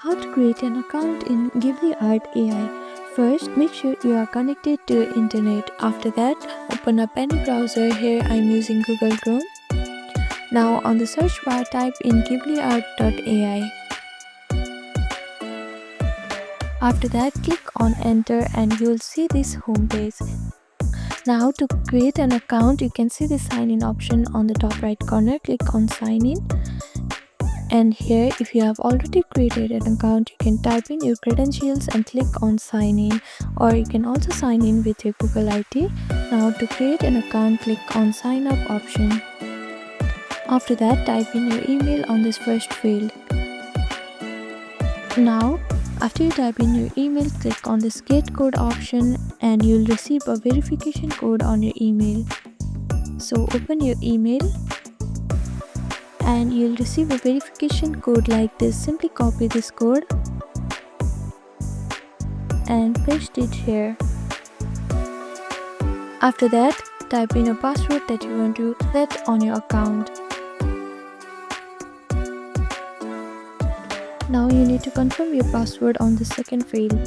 How to create an account in GhibliArt AI. First, make sure you are connected to your internet. After that, open up any browser. Here I am using Google Chrome. Now on the search bar, type in GhibliArt.ai. After that, click on enter and you will see this home page. Now to create an account, you can see the sign in option on the top right corner. Click on sign in. And here, if you have already created an account, you can type in your credentials and click on sign in, or you can also sign in with your Google ID. Now to create an account, click on sign up option. After that, type in your email on this first field. Now, after you type in your email, click on this get code option and you'll receive a verification code on your email. So open your email and you'll receive a verification code like this. Simply copy this code and paste it here. After that, type in a password that you want to set on your account. Now you need to confirm your password on the second field.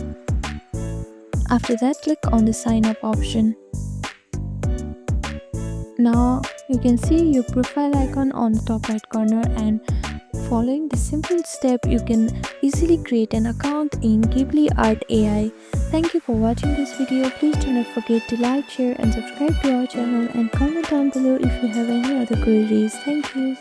After that, click on the sign up option. Now you can see your profile icon on the top right corner, and following this simple step you can easily create an account in GhibliArt AI. Thank you for watching this video. Please do not forget to like, share and subscribe to our channel, and comment down below if you have any other queries. Thank you.